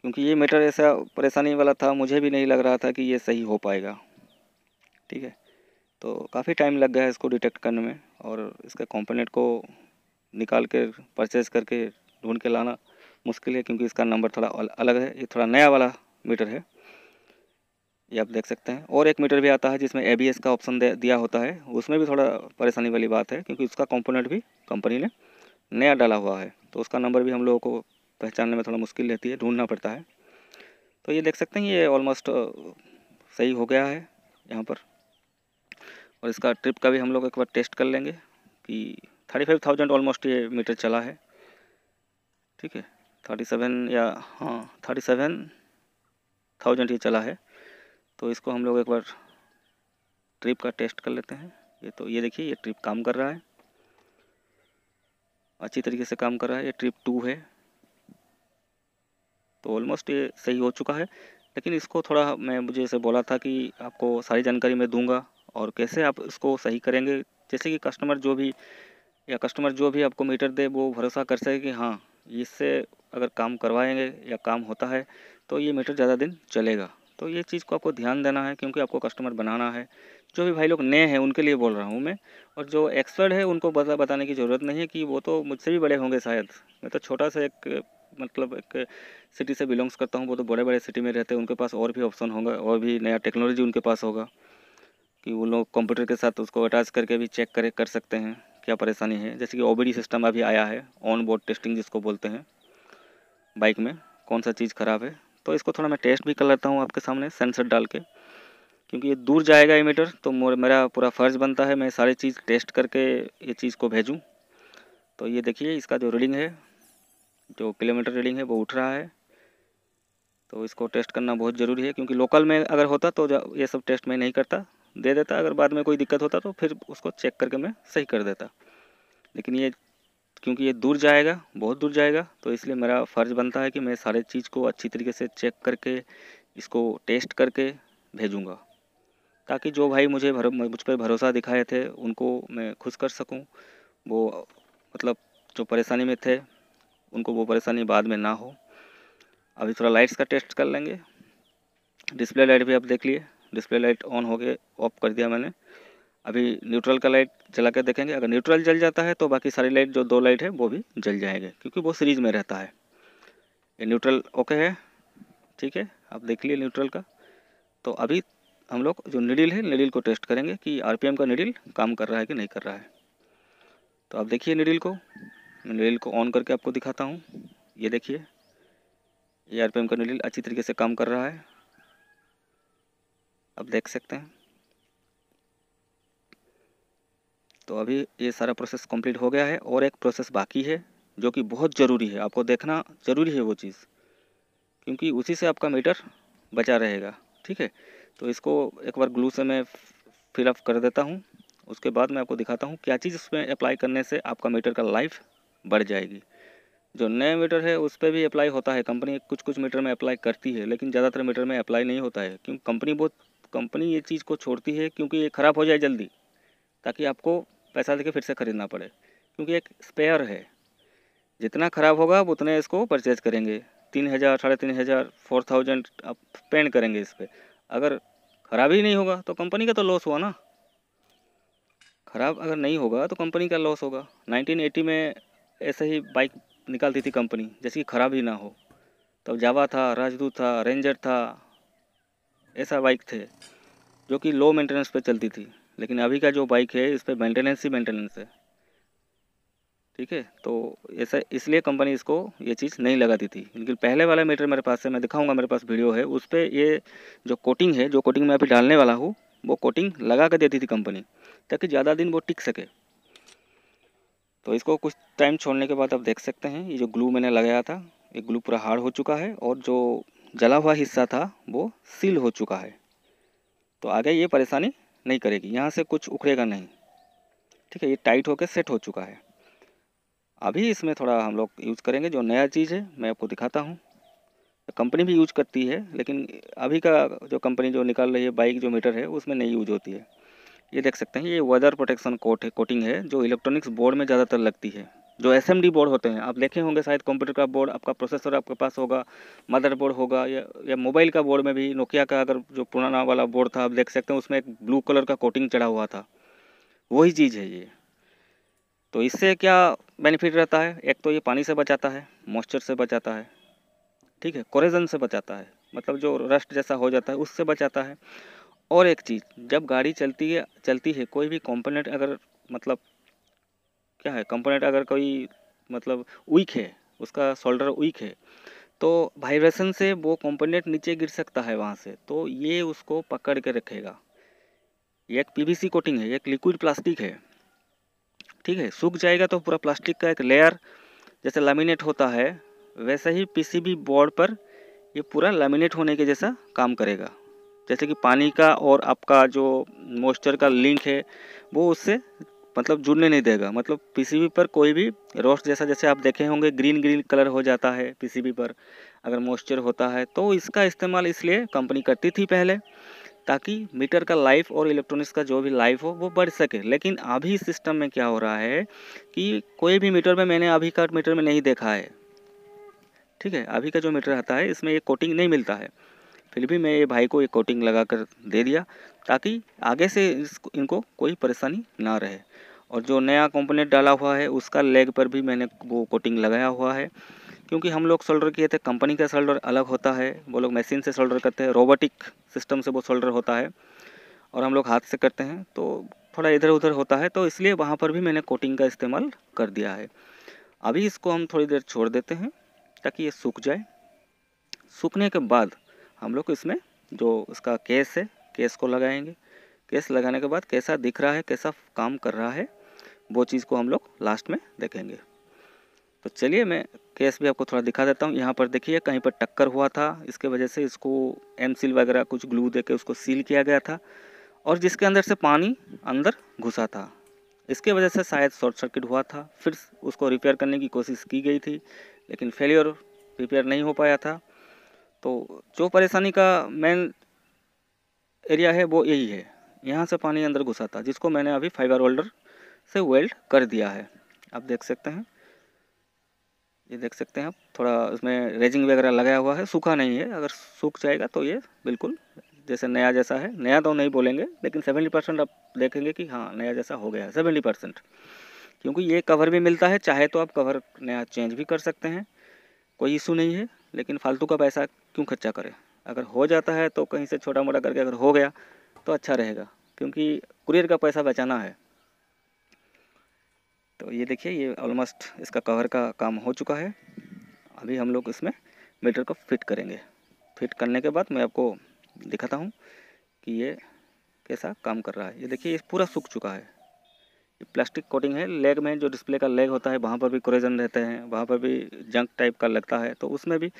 क्योंकि ये मीटर ऐसा परेशानी वाला था, मुझे भी नहीं लग रहा था कि ये सही हो पाएगा। ठीक है, तो काफ़ी टाइम लग गया इसको डिटेक्ट करने में, और इसके कंपोनेंट को निकाल कर परचेज़ करके ढूंढ के लाना मुश्किल है, क्योंकि इसका नंबर थोड़ा अलग है, ये थोड़ा नया वाला मीटर है, ये आप देख सकते हैं। और एक मीटर भी आता है जिसमें ABS का ऑप्शन दिया होता है, उसमें भी थोड़ा परेशानी वाली बात है, क्योंकि उसका कंपोनेंट भी कंपनी ने नया डाला हुआ है, तो उसका नंबर भी हम लोगों को पहचानने में थोड़ा मुश्किल रहती है, ढूंढना पड़ता है। तो ये देख सकते हैं ये ऑलमोस्ट सही हो गया है यहाँ पर। और इसका ट्रिप का भी हम लोग एक बार टेस्ट कर लेंगे कि 35,000 ऑलमोस्ट ये मीटर चला है। ठीक है, 37 या हाँ 37,000 ये चला है। तो इसको हम लोग एक बार ट्रिप का टेस्ट कर लेते हैं। ये देखिए ये ट्रिप काम कर रहा है, अच्छी तरीके से काम कर रहा है। ये ट्रिप 2 है, तो ऑलमोस्ट ये सही हो चुका है। लेकिन इसको थोड़ा मुझे जैसे बोला था कि आपको सारी जानकारी मैं दूंगा और कैसे आप इसको सही करेंगे, जैसे कि कस्टमर जो भी आपको मीटर दे वो भरोसा कर सके कि हाँ इससे अगर काम करवाएंगे या काम होता है तो ये मीटर ज़्यादा दिन चलेगा। तो ये चीज़ को आपको ध्यान देना है, क्योंकि आपको कस्टमर बनाना है। जो भी भाई लोग नए हैं उनके लिए बोल रहा हूँ मैं, और जो एक्सपर्ट है उनको बताने की ज़रूरत नहीं है, कि वो तो मुझसे भी बड़े होंगे शायद, मैं तो छोटा सा एक मतलब एक सिटी से बिलोंग्स करता हूँ, वो तो बड़े बड़े सिटी में रहते हैं, उनके पास और भी ऑप्शन होगा और भी नया टेक्नोलॉजी उनके पास होगा कि वो लोग कंप्यूटर के साथ उसको अटैच करके भी चेक कर सकते हैं क्या परेशानी है। जैसे कि ओबीडी सिस्टम अभी आया है, ऑन बोर्ड टेस्टिंग जिसको बोलते हैं, बाइक में कौन सा चीज़ ख़राब है। तो इसको थोड़ा मैं टेस्ट भी कर लेता हूँ आपके सामने सेंसर डाल के, क्योंकि ये दूर जाएगा ये मीटर, तो मेरा पूरा फ़र्ज़ बनता है मैं सारी चीज़ टेस्ट करके ये चीज़ को भेजूँ। तो ये देखिए इसका जो रीडिंग है, जो किलोमीटर रीडिंग है वो उठ रहा है। तो इसको टेस्ट करना बहुत ज़रूरी है, क्योंकि लोकल में अगर होता तो ये सब टेस्ट मैं नहीं करता, दे देता, अगर बाद में कोई दिक्कत होता तो फिर उसको चेक करके मैं सही कर देता। लेकिन ये क्योंकि ये दूर जाएगा, बहुत दूर जाएगा, तो इसलिए मेरा फ़र्ज़ बनता है कि मैं सारे चीज़ को अच्छी तरीके से चेक करके इसको टेस्ट करके भेजूँगा, ताकि जो भाई मुझ पर भरोसा दिखाए थे उनको मैं खुश कर सकूँ। वो मतलब जो परेशानी में थे उनको वो परेशानी बाद में ना हो। अभी थोड़ा लाइट्स का टेस्ट कर लेंगे। डिस्प्ले लाइट भी आप देख लिए, डिस्प्ले लाइट ऑन हो गए, ऑफ कर दिया मैंने। अभी न्यूट्रल का लाइट जला कर देखेंगे, अगर न्यूट्रल जल जाता है तो बाकी सारी लाइट जो 2 लाइट है वो भी जल जाएंगे, क्योंकि वो सीरीज में रहता है। ये न्यूट्रल ओके है, ठीक है, आप देख लिए न्यूट्रल का। तो अभी हम लोग जो नीडल है, नीडल को टेस्ट करेंगे कि आरपीएम का नीडल काम कर रहा है कि नहीं कर रहा है। तो आप देखिए नीडल को, मैं नीडल को ऑन करके आपको दिखाता हूँ। ये देखिए ये आरपीएम का नीडल अच्छी तरीके से काम कर रहा है, आप देख सकते हैं। तो अभी ये सारा प्रोसेस कंप्लीट हो गया है, और एक प्रोसेस बाकी है जो कि बहुत ज़रूरी है, आपको देखना ज़रूरी है वो चीज़, क्योंकि उसी से आपका मीटर बचा रहेगा। ठीक है, तो इसको एक बार ग्लू से मैं फिल अप कर देता हूँ, उसके बाद मैं आपको दिखाता हूँ क्या चीज़ उसमें अप्लाई करने से आपका मीटर का लाइफ बढ़ जाएगी। जो नए मीटर है उस पर भी अप्लाई होता है, कंपनी कुछ कुछ मीटर में अप्लाई करती है, लेकिन ज़्यादातर मीटर में अप्लाई नहीं होता है, क्योंकि कंपनी ये चीज़ को छोड़ती है क्योंकि ये ख़राब हो जाए जल्दी, ताकि आपको पैसा देके फिर से ख़रीदना पड़े, क्योंकि एक स्पेयर है, जितना ख़राब होगा आप उतने इसको परचेज करेंगे। 3000, 3500, 4000 आप स्पेंड करेंगे इस पर। अगर ख़राब ही नहीं होगा तो कंपनी का तो लॉस हुआ ना। ख़राब अगर नहीं होगा तो कंपनी का लॉस होगा। 1980 में ऐसे ही बाइक निकालती थी कंपनी, जैसे कि ख़राब ही ना हो। तब जावा था, राजदूत था, रेंजर था, ऐसा बाइक थे जो कि लो मेंटेनेंस पे चलती थी। लेकिन अभी का जो बाइक है इस पर मेंटेनेंस ही मेंटेनेंस है। ठीक है, तो ऐसा इसलिए कंपनी इसको ये चीज़ नहीं लगाती थी। लेकिन पहले वाला मीटर मेरे पास है, मैं दिखाऊंगा, मेरे पास वीडियो है, उस पर ये जो कोटिंग है, जो कोटिंग मैं अभी डालने वाला हूँ, वो कोटिंग लगा कर देती थी कंपनी, ताकि ज़्यादा दिन वो टिक सके। तो इसको कुछ टाइम छोड़ने के बाद आप देख सकते हैं ये जो ग्लू मैंने लगाया था, ये ग्लू पूरा हार्ड हो चुका है, और जो जला हुआ हिस्सा था वो सील हो चुका है। तो आगे ये परेशानी नहीं करेगी, यहाँ से कुछ उखड़ेगा नहीं। ठीक है, ये टाइट होकर सेट हो चुका है। अभी इसमें थोड़ा हम लोग यूज़ करेंगे जो नया चीज़ है, मैं आपको दिखाता हूँ। कंपनी भी यूज करती है, लेकिन अभी का जो कंपनी जो निकाल रही है बाइक जो मीटर है उसमें नहीं यूज होती है। ये देख सकते हैं, ये वेदर प्रोटेक्शन कोटिंग है, जो इलेक्ट्रॉनिक्स बोर्ड में ज़्यादातर लगती है। जो एसएमडी बोर्ड होते हैं, आप देखे होंगे शायद, कंप्यूटर का बोर्ड, आपका प्रोसेसर आपके पास होगा, मदरबोर्ड होगा, या मोबाइल का बोर्ड में भी, नोकिया का अगर जो पुराना वाला बोर्ड था, आप देख सकते हैं उसमें एक ब्लू कलर का कोटिंग चढ़ा हुआ था, वही चीज़ है ये। तो इससे क्या बेनिफिट रहता है, एक तो ये पानी से बचाता है, मॉइस्चर से बचाता है, ठीक है, कोरेजन से बचाता है, मतलब जो रस्ट जैसा हो जाता है उससे बचाता है। और एक चीज़, जब गाड़ी चलती है कोई भी कंपोनेंट अगर मतलब क्या है, कंपोनेंट अगर कोई मतलब वीक है, उसका शोल्डर वीक है, तो वाइब्रेशन से वो कंपोनेंट नीचे गिर सकता है वहाँ से, तो ये उसको पकड़ के रखेगा। ये एक पीवीसी कोटिंग है, एक लिक्विड प्लास्टिक है। ठीक है, सूख जाएगा तो पूरा प्लास्टिक का एक लेयर जैसे लैमिनेट होता है, वैसे ही पीसीबी बोर्ड पर ये पूरा लैमिनेट होने के जैसा काम करेगा। जैसे कि पानी का और आपका जो मॉइस्चर का लिंक है वो उससे मतलब जुड़ने नहीं देगा। मतलब पीसीबी पर कोई भी रोस्ट जैसा, जैसे आप देखे होंगे ग्रीन ग्रीन कलर हो जाता है पीसीबी पर अगर मॉइस्चर होता है, तो इसका इस्तेमाल इसलिए कंपनी करती थी पहले, ताकि मीटर का लाइफ और इलेक्ट्रॉनिक्स का जो भी लाइफ हो वो बढ़ सके। लेकिन अभी सिस्टम में क्या हो रहा है कि कोई भी मीटर में, मैंने अभी का मीटर में नहीं देखा है, ठीक है, अभी का जो मीटर आता है इसमें ये कोटिंग नहीं मिलता है। फिर भी मैं ये भाई को ये कोटिंग लगा कर दे दिया, ताकि आगे से इनको कोई परेशानी ना रहे। और जो नया कंपोनेंट डाला हुआ है उसका लेग पर भी मैंने वो कोटिंग लगाया हुआ है, क्योंकि हम लोग सोल्डर किए थे, कंपनी का सोल्डर अलग होता है, वो लोग मशीन से सोल्डर करते हैं, रोबोटिक सिस्टम से वो सोल्डर होता है, और हम लोग हाथ से करते हैं तो थोड़ा इधर उधर होता है, तो इसलिए वहाँ पर भी मैंने कोटिंग का इस्तेमाल कर दिया है। अभी इसको हम थोड़ी देर छोड़ देते हैं ताकि ये सूख जाए। सूखने के बाद हम लोग इसमें जो इसका केस है, केस को लगाएंगे। केस लगाने के बाद कैसा दिख रहा है, कैसा काम कर रहा है, वो चीज़ को हम लोग लास्ट में देखेंगे। तो चलिए मैं केस भी आपको थोड़ा दिखा देता हूँ। यहाँ पर देखिए कहीं पर टक्कर हुआ था, इसके वजह से इसको एम सील वगैरह कुछ ग्लू दे के उसको सील किया गया था, और जिसके अंदर से पानी अंदर घुसा था, इसके वजह से शायद शॉर्ट सर्किट हुआ था। फिर उसको रिपेयर करने की कोशिश की गई थी, लेकिन फेलियर रिपेयर नहीं हो पाया था। तो जो परेशानी का मेन एरिया है वो यही है, यहाँ से पानी अंदर घुसा था, जिसको मैंने अभी फाइबर होल्डर से वेल्ड कर दिया है। आप देख सकते हैं, ये देख सकते हैं आप, थोड़ा उसमें रेजिंग वगैरह लगाया हुआ है, सूखा नहीं है। अगर सूख जाएगा तो ये बिल्कुल जैसे नया जैसा है। नया तो नहीं बोलेंगे, लेकिन 70% आप देखेंगे कि हाँ नया जैसा हो गया है, 70%। क्योंकि ये कवर भी मिलता है, चाहे तो आप कवर नया चेंज भी कर सकते हैं, कोई इशू नहीं है। लेकिन फालतू का पैसा क्यों खर्चा करें, अगर हो जाता है तो कहीं से छोटा मोटा करके अगर हो गया तो अच्छा रहेगा, क्योंकि कुरियर का पैसा बचाना है। तो ये देखिए, ये ऑलमोस्ट इसका कवर का काम हो चुका है। अभी हम लोग इसमें मीटर को फिट करेंगे। फिट करने के बाद मैं आपको दिखाता हूँ कि ये कैसा काम कर रहा है। ये देखिए, ये पूरा सूख चुका है। ये प्लास्टिक कोटिंग है। लेग में जो डिस्प्ले का लेग होता है, वहाँ पर भी कोरेजन रहते हैं, वहाँ पर भी जंक टाइप का लगता है, तो उसमें भी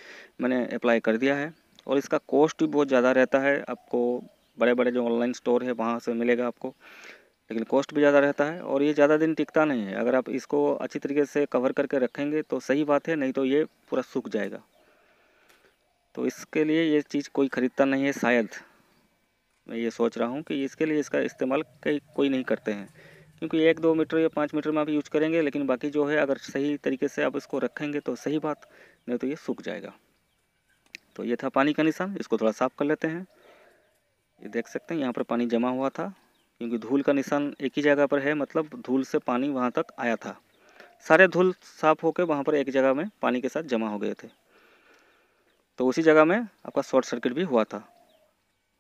मैंने अप्लाई कर दिया है। और इसका कॉस्ट भी बहुत ज़्यादा रहता है। आपको बड़े बड़े जो ऑनलाइन स्टोर है वहाँ से मिलेगा आपको, लेकिन कॉस्ट भी ज़्यादा रहता है, और ये ज़्यादा दिन टिकता नहीं है। अगर आप इसको अच्छी तरीके से कवर करके रखेंगे तो सही बात है, नहीं तो ये पूरा सूख जाएगा। तो इसके लिए ये चीज़ कोई ख़रीदता नहीं है, शायद मैं ये सोच रहा हूँ कि इसके लिए इसका इस्तेमाल कोई नहीं करते हैं, क्योंकि 1-2 मीटर या 5 मीटर में आप यूज करेंगे, लेकिन बाकी जो है अगर सही तरीके से आप इसको रखेंगे तो सही बात, नहीं तो ये सूख जाएगा। तो ये था पानी का निशान, इसको थोड़ा साफ़ कर लेते हैं। ये देख सकते हैं यहाँ पर पानी जमा हुआ था, क्योंकि धूल का निशान एक ही जगह पर है, मतलब धूल से पानी वहाँ तक आया था। सारे धूल साफ़ होकर वहाँ पर एक जगह में पानी के साथ जमा हो गए थे, तो उसी जगह में आपका शॉर्ट सर्किट भी हुआ था,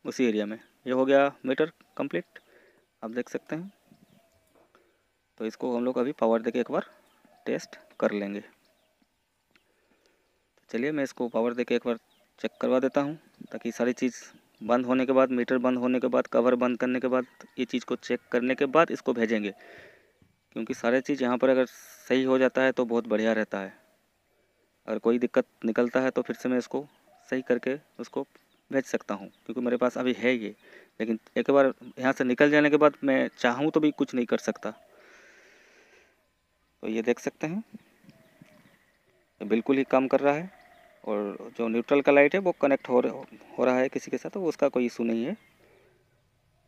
उसी एरिया में। ये हो गया मीटर कंप्लीट, आप देख सकते हैं। तो इसको हम लोग अभी पावर देके एक बार टेस्ट कर लेंगे। चलिए मैं इसको पावर देके एक बार चेक करवा देता हूँ, ताकि सारी चीज़ बंद होने के बाद, मीटर बंद होने के बाद, कवर बंद करने के बाद, ये चीज़ को चेक करने के बाद इसको भेजेंगे। क्योंकि सारे चीज़ यहाँ पर अगर सही हो जाता है तो बहुत बढ़िया रहता है। अगर कोई दिक्कत निकलता है तो फिर से मैं इसको सही करके उसको भेज सकता हूँ, क्योंकि मेरे पास अभी है ये। लेकिन एक बार यहाँ से निकल जाने के बाद मैं चाहूँ तो भी कुछ नहीं कर सकता। तो ये देख सकते हैं, ये बिल्कुल ही काम कर रहा है, और जो न्यूट्रल का लाइट है वो कनेक्ट हो रहा है किसी के साथ, तो उसका कोई इशू नहीं है।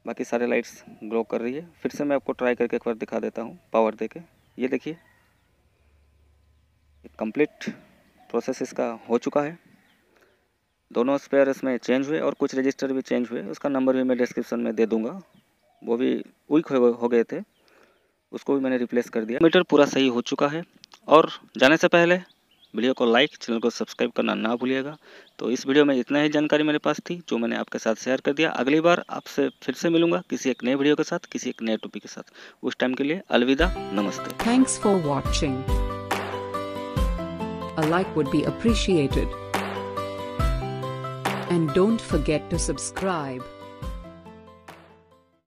बाकी सारे लाइट्स ग्लो कर रही है। फिर से मैं आपको ट्राई करके एक बार दिखा देता हूँ पावर देके। ये देखिए, कंप्लीट प्रोसेस इसका हो चुका है। दोनों स्पेयर इसमें चेंज हुए और कुछ रजिस्टर भी चेंज हुए, उसका नंबर भी मैं डिस्क्रिप्शन में दे दूँगा। वो भी वीक हो गए थे, उसको भी मैंने रिप्लेस कर दिया। मीटर पूरा सही हो चुका है। और जाने से पहले वीडियो को लाइक, चैनल को सब्सक्राइब करना ना भूलिएगा। तो इस वीडियो में इतना ही जानकारी मेरे पास थी, जो मैंने आपके साथ शेयर कर दिया। अगली बार आपसे फिर से मिलूंगा किसी एक नए वीडियो के साथ, किसी एक नए टॉपिक के साथ। उस टाइम के लिए अलविदा, नमस्ते। Thanks for watching. A like would be appreciated. And don't forget to subscribe.